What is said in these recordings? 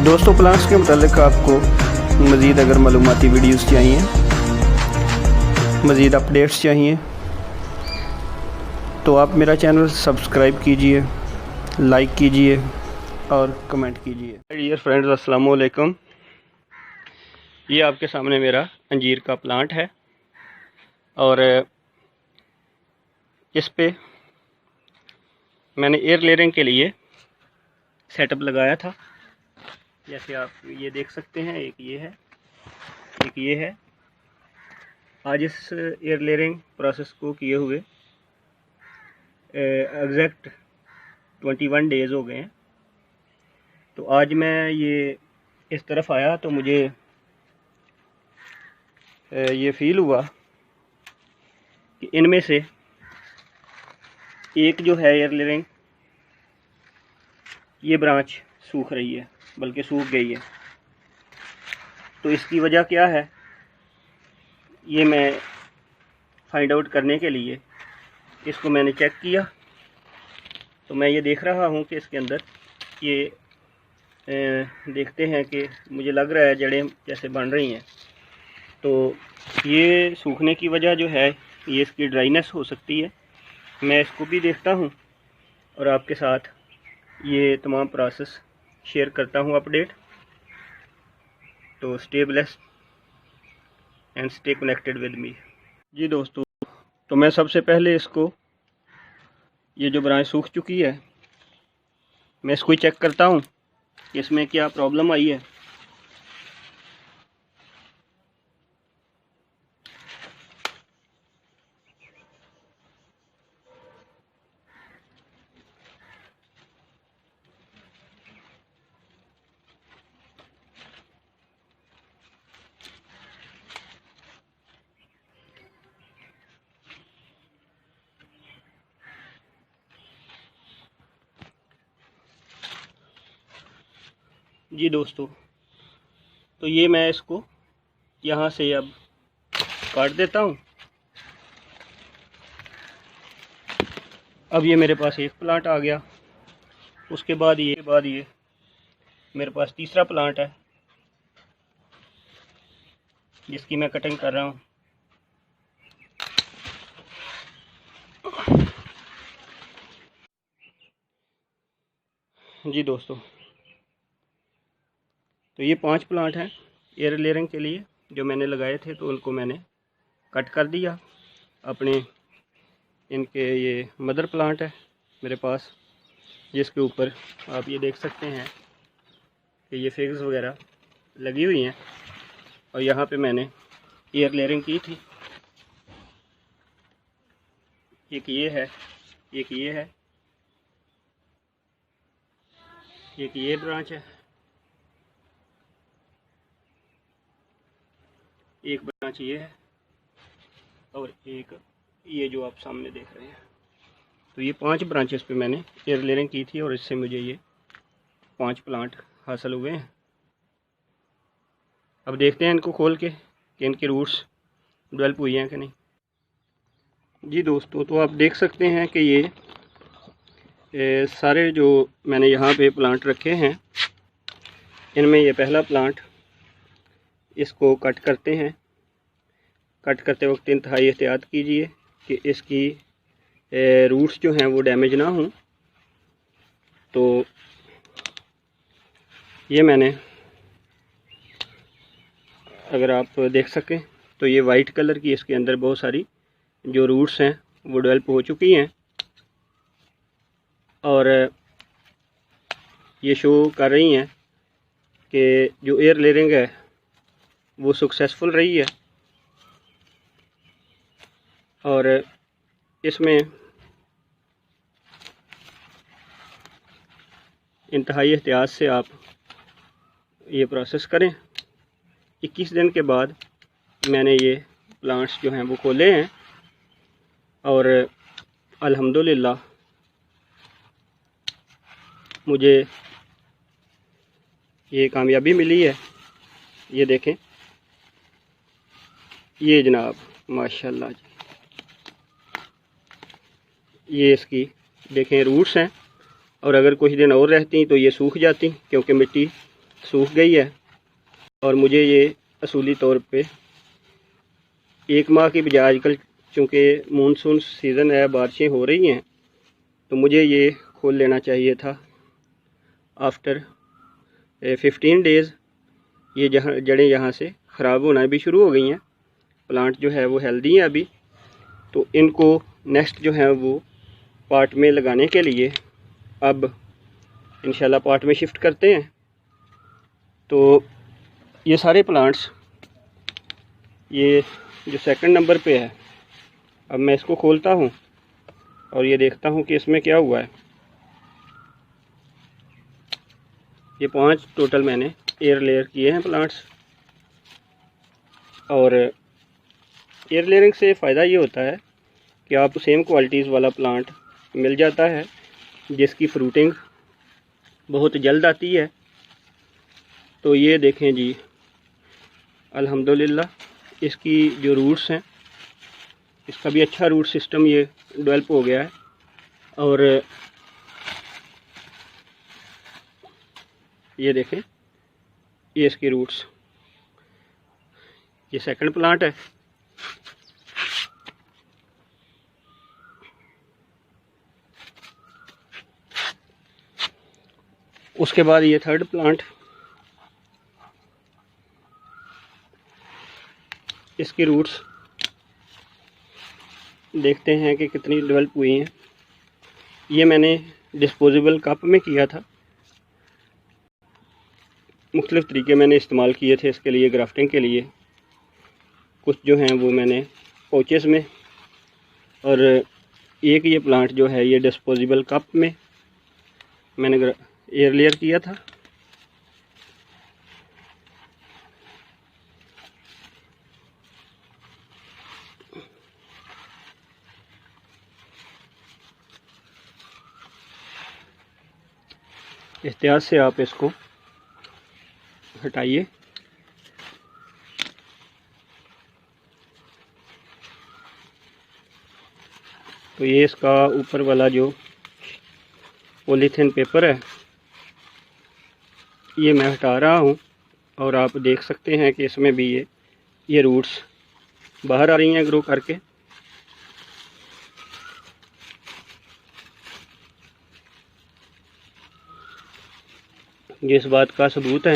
दोस्तों, प्लांट्स के मुतालिक आपको मज़ीद अगर मालूमाती वीडियोस चाहिए, मज़ीद अपडेट्स चाहिए, तो आप मेरा चैनल सब्सक्राइब कीजिए, लाइक कीजिए और कमेंट कीजिए। डियर फ्रेंड्स, अस्सलाम वालेकुम। ये आपके सामने मेरा अंजीर का प्लांट है और इस पे मैंने एयर लेयरिंग के लिए सेटअप लगाया था। जैसे आप ये देख सकते हैं, एक ये है, एक ये है। आज इस एयर लेयरिंग प्रोसेस को किए हुए एग्जैक्ट 21 डेज़ हो गए हैं। तो आज मैं ये इस तरफ आया तो मुझे ये फील हुआ कि इनमें से एक जो है एयर लेयरिंग, ये ब्रांच सूख रही है, बल्कि सूख गई है। तो इसकी वजह क्या है, ये मैं फाइंड आउट करने के लिए इसको मैंने चेक किया। तो मैं ये देख रहा हूँ कि इसके अंदर ये देखते हैं कि मुझे लग रहा है जड़ें जैसे बन रही हैं। तो ये सूखने की वजह जो है, ये इसकी ड्राइनेस हो सकती है। मैं इसको भी देखता हूँ और आपके साथ ये तमाम प्रोसेस शेयर करता हूँ, अपडेट। तो stay blessed and stay connected with me. जी दोस्तों, तो मैं सबसे पहले इसको, ये जो ब्रांच सूख चुकी है, मैं इसको चेक करता हूँ कि इसमें क्या प्रॉब्लम आई है। जी दोस्तों, तो ये मैं इसको यहाँ से अब काट देता हूँ। अब ये मेरे पास एक प्लांट आ गया। उसके बाद ये मेरे पास तीसरा प्लांट है जिसकी मैं कटिंग कर रहा हूँ। जी दोस्तों, तो ये 5 प्लांट हैं एयर लेयरिंग के लिए जो मैंने लगाए थे। तो उनको मैंने कट कर दिया अपने। इनके ये मदर प्लांट है मेरे पास, जिसके ऊपर आप ये देख सकते हैं कि ये फिग्स वगैरह लगी हुई हैं। और यहाँ पे मैंने एयर लेयरिंग की थी। एक ये है, एक ये है, एक ये ब्रांच है, एक ब्रांच ये है और एक ये जो आप सामने देख रहे हैं। तो ये 5 ब्रांचेस पे मैंने एयर लेयरिंग की थी और इससे मुझे ये 5 प्लांट हासिल हुए हैं। अब देखते हैं इनको खोल के कि इनके रूट्स डेवलप हुई हैं कि नहीं। जी दोस्तों, तो आप देख सकते हैं कि ये सारे जो मैंने यहाँ पे प्लांट रखे हैं, इनमें ये पहला प्लांट, इसको कट करते हैं। कट करते वक्त इंतहाई एहतियात कीजिए कि इसकी रूट्स जो हैं वो डैमेज ना हों। तो ये मैंने, अगर आप देख सकें तो ये वाइट कलर की इसके अंदर बहुत सारी जो रूट्स हैं वो डेवलप हो चुकी हैं और ये शो कर रही हैं कि जो एयर लेयरिंग है वो सक्सेसफुल रही है। और इसमें इंतहाई एहतियात से आप ये प्रोसेस करें। 21 दिन के बाद मैंने ये प्लांट्स जो हैं वो खोले हैं और अल्हम्दुलिल्लाह मुझे ये कामयाबी मिली है। ये देखें, ये जनाब माशाल्लाह जी, ये इसकी देखें रूट्स हैं। और अगर कुछ दिन और रहती तो ये सूख जाती, क्योंकि मिट्टी सूख गई है और मुझे ये असूली तौर पे 1 माह की बजाय आजकल चूँकि मानसून सीज़न है, बारिशें हो रही हैं, तो मुझे ये खोल लेना चाहिए था आफ्टर 15 डेज़। ये जड़ें यहाँ से ख़राब होना भी शुरू हो गई हैं। प्लांट जो है वो हेल्दी है अभी, तो इनको नेक्स्ट जो है वो पार्ट में लगाने के लिए अब इंशाल्लाह पार्ट में शिफ्ट करते हैं। तो ये सारे प्लांट्स, ये जो सेकंड नंबर पे है, अब मैं इसको खोलता हूँ और ये देखता हूँ कि इसमें क्या हुआ है। ये 5 टोटल मैंने एयर लेयर किए हैं प्लांट्स। और एयर लेयरिंग से फ़ायदा ये होता है कि आपको सेम क्वालिटीज़ वाला प्लांट मिल जाता है जिसकी फ्रूटिंग बहुत जल्द आती है। तो ये देखें जी, अल्हम्दुलिल्लाह इसकी जो रूट्स हैं, इसका भी अच्छा रूट सिस्टम ये डेवलप हो गया है। और ये देखें, ये इसकी रूट्स, ये सेकंड प्लांट है। उसके बाद ये थर्ड प्लांट, इसकी रूट्स देखते हैं कि कितनी डेवलप हुई हैं। ये मैंने डिस्पोजेबल कप में किया था, मुख्तलिफ़ तरीके मैंने इस्तेमाल किए थे इसके लिए, ग्राफ्टिंग के लिए। कुछ जो हैं वो मैंने पाउचेस में, और एक ये प्लांट जो है ये डिस्पोजेबल कप में मैंने एयर लेयर किया था। एहतियात से आप इसको हटाइए। तो ये इसका ऊपर वाला जो पॉलीथीन पेपर है ये मैं हटा रहा हूँ, और आप देख सकते हैं कि इसमें भी ये रूट्स बाहर आ रही हैं ग्रो करके। ये इस बात का सबूत है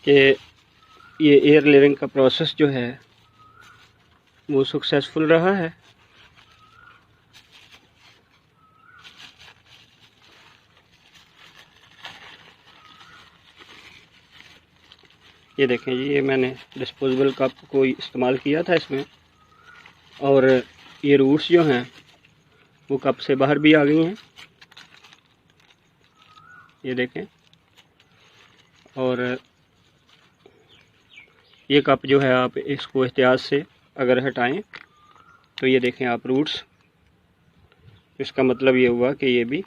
कि ये एयर लेयरिंग का प्रोसेस जो है वो सक्सेसफुल रहा है। ये देखें जी, ये मैंने डिस्पोजेबल कप को इस्तेमाल किया था इसमें, और ये रूट्स जो हैं वो कप से बाहर भी आ गई हैं, ये देखें। और ये कप जो है आप इसको एहतियात से अगर हटाएं तो ये देखें आप रूट्स, इसका मतलब ये हुआ कि ये भी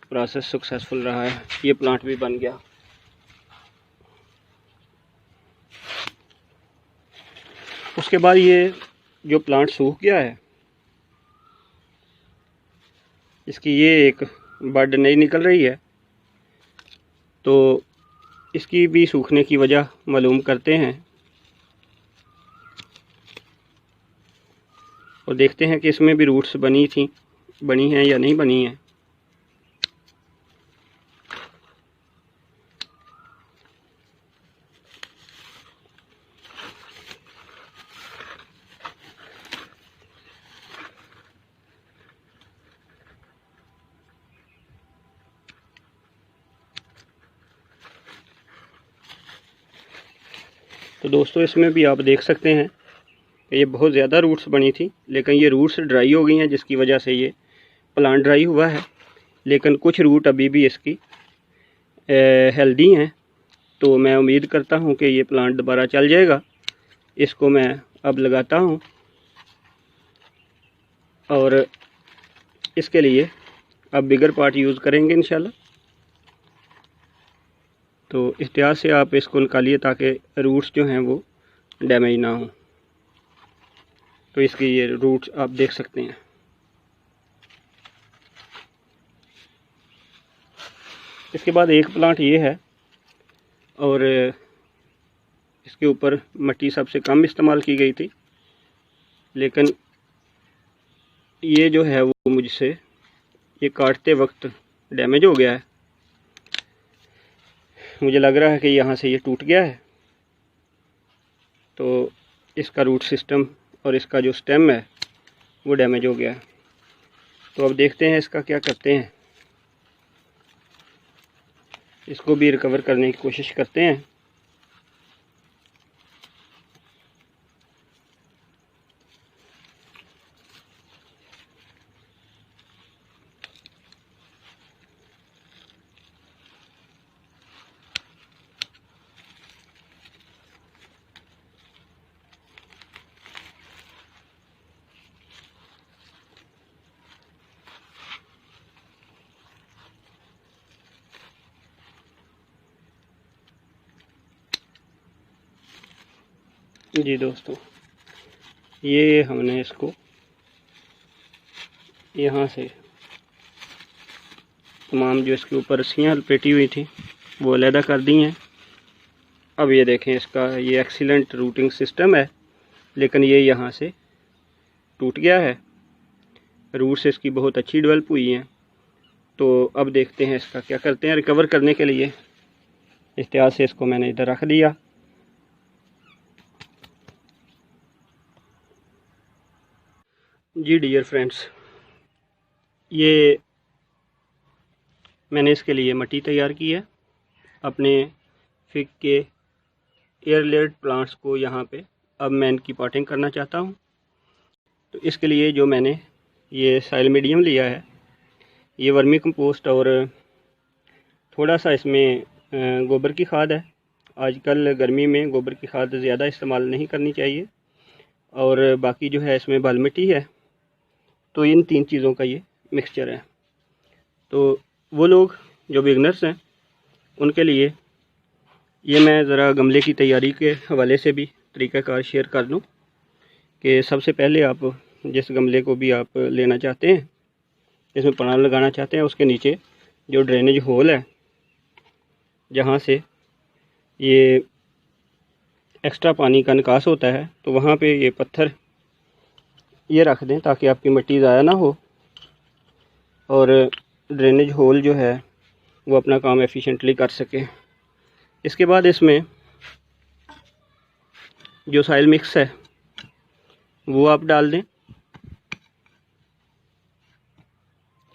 प्रोसेस सक्सेसफुल रहा है। ये प्लांट भी बन गया। उसके बाद ये जो प्लांट सूख गया है, इसकी ये एक बड नई निकल रही है, तो इसकी भी सूखने की वजह मालूम करते हैं और देखते हैं कि इसमें भी रूट्स बनी हैं या नहीं बनी हैं। तो दोस्तों इसमें भी आप देख सकते हैं कि ये बहुत ज़्यादा रूट्स बनी थी, लेकिन ये रूट्स ड्राई हो गई हैं, जिसकी वजह से ये प्लांट ड्राई हुआ है। लेकिन कुछ रूट अभी भी इसकी हेल्दी हैं, तो मैं उम्मीद करता हूँ कि ये प्लांट दोबारा चल जाएगा। इसको मैं अब लगाता हूँ और इसके लिए अब बिगर पार्ट यूज़ करेंगे इंशाल्लाह। तो एहतियात से आप इसको निकालिए ताकि रूट्स जो हैं वो डैमेज ना हो। तो इसकी ये रूट्स आप देख सकते हैं। इसके बाद एक प्लांट ये है, और इसके ऊपर मिट्टी सबसे कम इस्तेमाल की गई थी, लेकिन ये जो है वो मुझसे ये काटते वक्त डैमेज हो गया है। मुझे लग रहा है कि यहाँ से ये टूट गया है, तो इसका रूट सिस्टम और इसका जो स्टेम है वो डैमेज हो गया है। तो अब देखते हैं इसका क्या करते हैं, इसको भी रिकवर करने की कोशिश करते हैं। जी दोस्तों, ये हमने इसको यहाँ से तमाम जो इसके ऊपर रस्सियाँ लपेटी हुई थी वो अलहदा कर दी हैं। अब ये देखें, इसका ये एक्सीलेंट रूटिंग सिस्टम है, लेकिन ये यहाँ से टूट गया है। रूट्स इसकी बहुत अच्छी डेवलप हुई हैं। तो अब देखते हैं इसका क्या करते हैं। रिकवर करने के लिए इख्तियार से इसको मैंने इधर रख दिया। जी डियर फ्रेंड्स, ये मैंने इसके लिए मिट्टी तैयार की है। अपने फिग के एयर लेयर्ड प्लांट्स को यहाँ पे अब मैं इनकी पॉटिंग करना चाहता हूँ। तो इसके लिए जो मैंने ये सॉइल मीडियम लिया है, ये वर्मी कंपोस्ट और थोड़ा सा इसमें गोबर की खाद है। आजकल गर्मी में गोबर की खाद ज़्यादा इस्तेमाल नहीं करनी चाहिए, और बाकी जो है इसमें बाल मिट्टी है। तो इन 3 चीज़ों का ये मिक्सचर है। तो वो लोग जो बिगनर्स हैं उनके लिए ये मैं ज़रा गमले की तैयारी के हवाले से भी तरीक़ाकार शेयर कर दूँ कि सबसे पहले आप जिस गमले को भी आप लेना चाहते हैं, जिसमें प्लांट लगाना चाहते हैं, उसके नीचे जो ड्रेनेज होल है जहाँ से ये एक्स्ट्रा पानी का निकास होता है, तो वहाँ पे ये पत्थर ये रख दें ताकि आपकी मिट्टी ज़ाया ना हो और ड्रेनेज होल जो है वो अपना काम एफिशिएंटली कर सके। इसके बाद इसमें जो सॉइल मिक्स है वो आप डाल दें।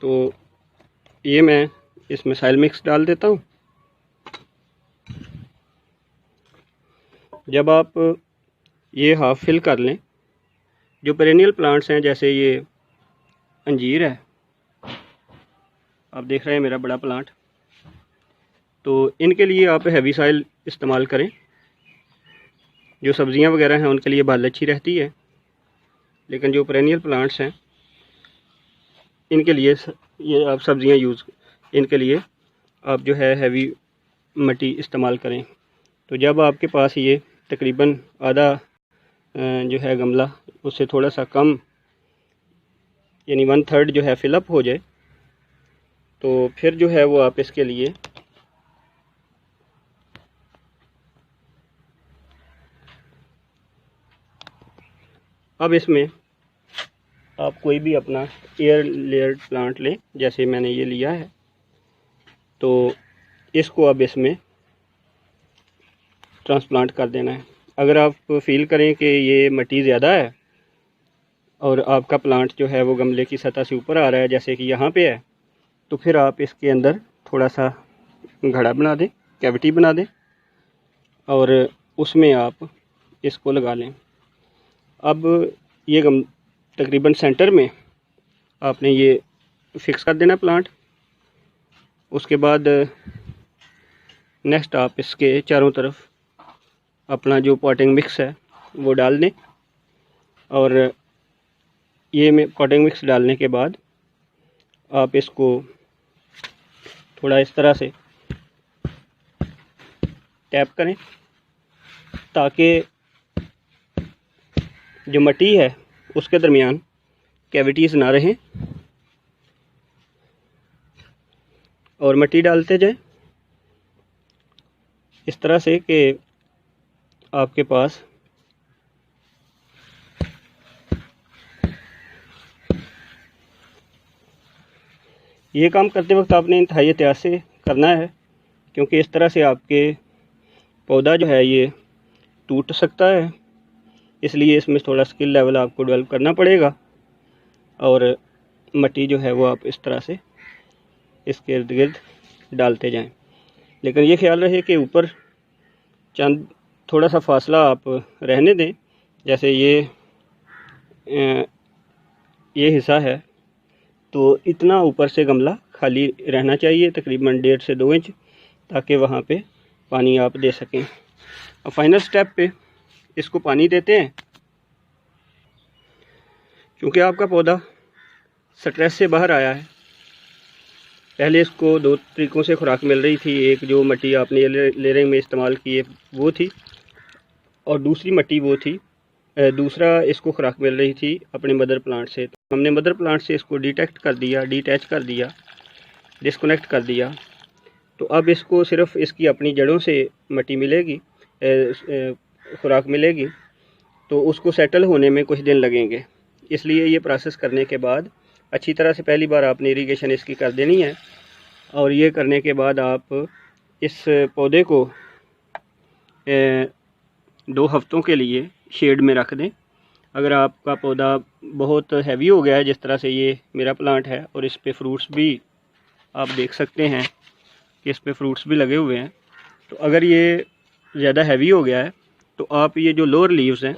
तो ये मैं इसमें सॉइल मिक्स डाल देता हूँ। जब आप ये हाफ फिल कर लें, जो पेरेनियल प्लांट्स हैं जैसे ये अंजीर है, आप देख रहे हैं मेरा बड़ा प्लांट, तो इनके लिए आप हैवी सॉइल इस्तेमाल करें। जो सब्ज़ियां वगैरह हैं उनके लिए बाल अच्छी रहती है, लेकिन जो पेरेनियल प्लांट्स हैं इनके लिए ये आप सब्ज़ियां इनके लिए आप जो है हैवी मिट्टी इस्तेमाल करें। तो जब आपके पास ये तकरीबन आधा जो है गमला उससे थोड़ा सा कम यानी 1/3 जो है फिलअप हो जाए, तो फिर जो है वो आप इसके लिए अब इसमें आप कोई भी अपना एयर लेयर्ड प्लांट लें, जैसे मैंने ये लिया है। तो इसको अब इसमें ट्रांसप्लांट कर देना है। अगर आप फील करें कि ये मिट्टी ज़्यादा है और आपका प्लांट जो है वो गमले की सतह से ऊपर आ रहा है, जैसे कि यहाँ पे है, तो फिर आप इसके अंदर थोड़ा सा घड़ा बना दें, कैविटी बना दें और उसमें आप इसको लगा लें। अब ये तकरीबन सेंटर में आपने ये फिक्स कर देना प्लांट। उसके बाद नेक्स्ट आप इसके चारों तरफ अपना जो पॉटिंग मिक्स है वो डाल दें, और ये पॉटिंग मिक्स डालने के बाद आप इसको थोड़ा इस तरह से टैप करें ताकि जो मिट्टी है उसके दरमियान कैविटीज़ ना रहें, और मिट्टी डालते जाएं। इस तरह से कि आपके पास ये काम करते वक्त आपने इंतहाई एहतियात से करना है, क्योंकि इस तरह से आपके पौधा जो है ये टूट सकता है। इसलिए इसमें थोड़ा स्किल लेवल आपको डेवलप करना पड़ेगा और मिट्टी जो है वो आप इस तरह से इसके इर्द गिर्द डालते जाएं। लेकिन ये ख्याल रहे कि ऊपर चंद थोड़ा सा फासला आप रहने दें। जैसे ये हिस्सा है तो इतना ऊपर से गमला खाली रहना चाहिए, तकरीबन 1.5 से 2 इंच, ताकि वहाँ पे पानी आप दे सकें। अब फाइनल स्टेप पे इसको पानी देते हैं। क्योंकि आपका पौधा स्ट्रेस से बाहर आया है, पहले इसको 2 तरीक़ों से खुराक मिल रही थी। एक जो मिट्टी आपने लेयरिंग में इस्तेमाल की है वो थी, और दूसरी मिट्टी वो थी, दूसरा इसको खुराक मिल रही थी अपने मदर प्लांट से। तो हमने मदर प्लांट से इसको डिटैच कर दिया, डिस्कनेक्ट कर दिया। तो अब इसको सिर्फ इसकी अपनी जड़ों से मिट्टी मिलेगी, खुराक मिलेगी। तो उसको सेटल होने में कुछ दिन लगेंगे। इसलिए ये प्रोसेस करने के बाद अच्छी तरह से पहली बार आपने इरिगेशन इसकी कर देनी है, और ये करने के बाद आप इस पौधे को 2 हफ्तों के लिए शेड में रख दें। अगर आपका पौधा बहुत हैवी हो गया है, जिस तरह से ये मेरा प्लांट है और इस पे फ्रूट्स भी आप देख सकते हैं कि इस पे फ्रूट्स भी लगे हुए हैं, तो अगर ये ज़्यादा हैवी हो गया है तो आप ये जो लोअर लीव्स हैं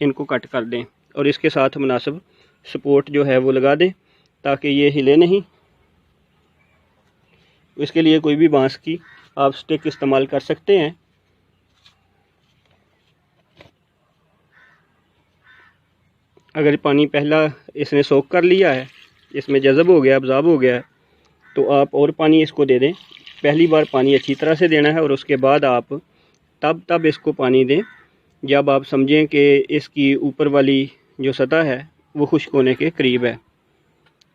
इनको कट कर दें और इसके साथ मुनासिब सपोर्ट जो है वो लगा दें, ताकि ये हिले नहीं। इसके लिए कोई भी बांस की आप स्टिक इस्तेमाल कर सकते हैं। अगर पानी पहला इसने सोख कर लिया है, इसमें जज़ब हो गया, अब्ज़ॉर्ब हो गया है, तो आप और पानी इसको दे दें। पहली बार पानी अच्छी तरह से देना है, और उसके बाद आप तब इसको पानी दें जब आप समझें कि इसकी ऊपर वाली जो सतह है वो खुश्क होने के करीब है।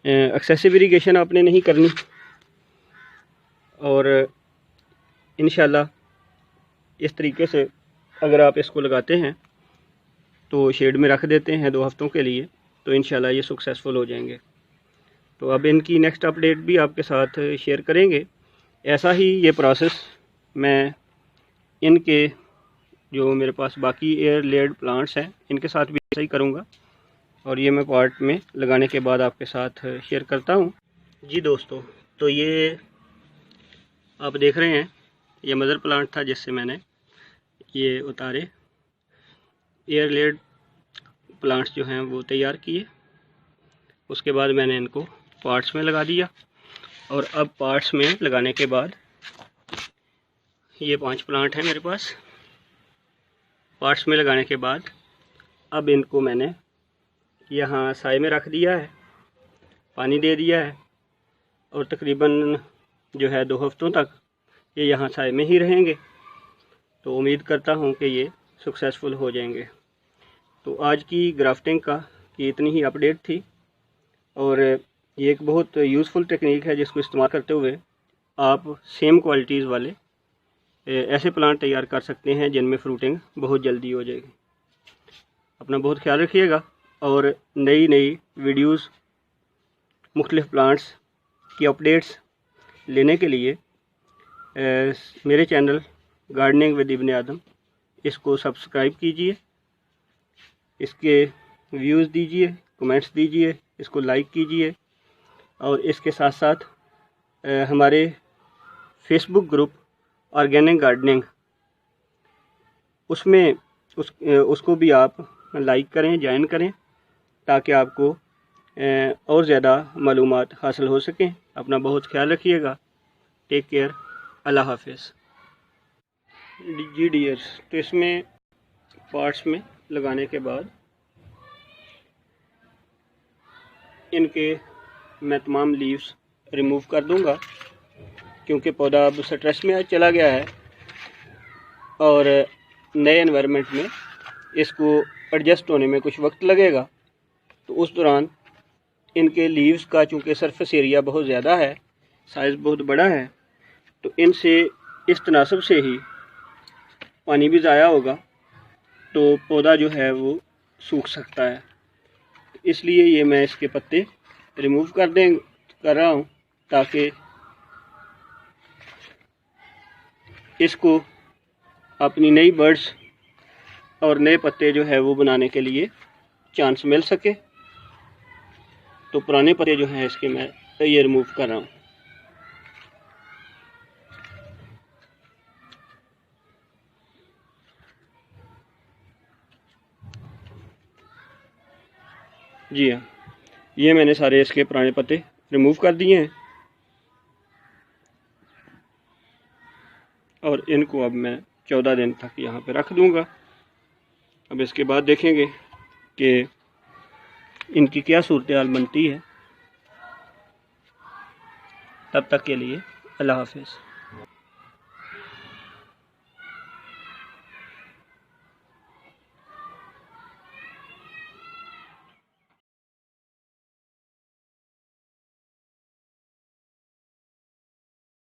एक्सेसिव इरिगेशन आपने नहीं करनी, और इंशाल्लाह इस तरीके से अगर आप इसको लगाते हैं तो शेड में रख देते हैं 2 हफ्तों के लिए, तो इंशाल्लाह ये सक्सेसफुल हो जाएंगे। तो अब इनकी नेक्स्ट अपडेट भी आपके साथ शेयर करेंगे। ऐसा ही ये प्रोसेस मैं इनके जो मेरे पास बाकी एयर लेयर्ड प्लांट्स हैं इनके साथ भी ऐसा ही करूँगा, और ये मैं पॉट में लगाने के बाद आपके साथ शेयर करता हूँ। जी दोस्तों, तो ये आप देख रहे हैं, ये मदर प्लांट था जिससे मैंने ये उतारे एयर लेयर्ड प्लांट्स जो हैं वो तैयार किए। उसके बाद मैंने इनको पार्ट्स में लगा दिया, और अब पार्ट्स में लगाने के बाद ये 5 प्लांट हैं मेरे पास। पार्ट्स में लगाने के बाद अब इनको मैंने यहाँ साए में रख दिया है, पानी दे दिया है, और तकरीबन जो है 2 हफ्तों तक ये यहाँ साए में ही रहेंगे। तो उम्मीद करता हूँ कि ये सक्सेसफुल हो जाएंगे। तो आज की ग्राफ्टिंग की इतनी ही अपडेट थी, और ये एक बहुत यूज़फुल टेक्निक है जिसको इस्तेमाल करते हुए आप सेम क्वालिटीज़ वाले ऐसे प्लांट तैयार कर सकते हैं जिनमें फ्रूटिंग बहुत जल्दी हो जाएगी। अपना बहुत ख्याल रखिएगा, और नई वीडियोस मुख्तलिफ प्लांट्स की अपडेट्स लेने के लिए मेरे चैनल गार्डनिंग विद इब्न आदम इसको सब्सक्राइब कीजिए, इसके व्यूज़ दीजिए, कमेंट्स दीजिए, इसको लाइक कीजिए, और इसके साथ साथ हमारे फेसबुक ग्रुप ऑर्गेनिक गार्डनिंग उसमें उसको भी आप लाइक करें, ज्वाइन करें, ताकि आपको और ज़्यादा मालूमात हासिल हो सकें। अपना बहुत ख्याल रखिएगा। Take care. अल्लाह हाफिज़। जी डियर्स, तो इसमें पार्ट्स में लगाने के बाद इनके मैं तमाम लीव्स रिमूव कर दूंगा, क्योंकि पौधा अब स्ट्रेस में चला गया है और नए एनवायरनमेंट में इसको एडजस्ट होने में कुछ वक्त लगेगा। तो उस दौरान इनके लीव्स का चूँकि सरफेस एरिया बहुत ज़्यादा है, साइज़ बहुत बड़ा है, तो इनसे इस तनासब से ही पानी भी ज़ाया होगा तो पौधा जो है वो सूख सकता है। इसलिए ये मैं इसके पत्ते रिमूव कर रहा हूँ ताकि इसको अपनी नई बर्ड्स और नए पत्ते जो है वो बनाने के लिए चांस मिल सके। तो पुराने पत्ते जो हैं इसके मैं ये रिमूव कर रहा हूँ। जी हाँ, ये मैंने सारे इसके पुराने पत्ते रिमूव कर दिए हैं और इनको अब मैं 14 दिन तक यहाँ पे रख दूँगा। अब इसके बाद देखेंगे कि इनकी क्या सूरत हाल बनती है। तब तक के लिए अल्लाह हाफ़िज़।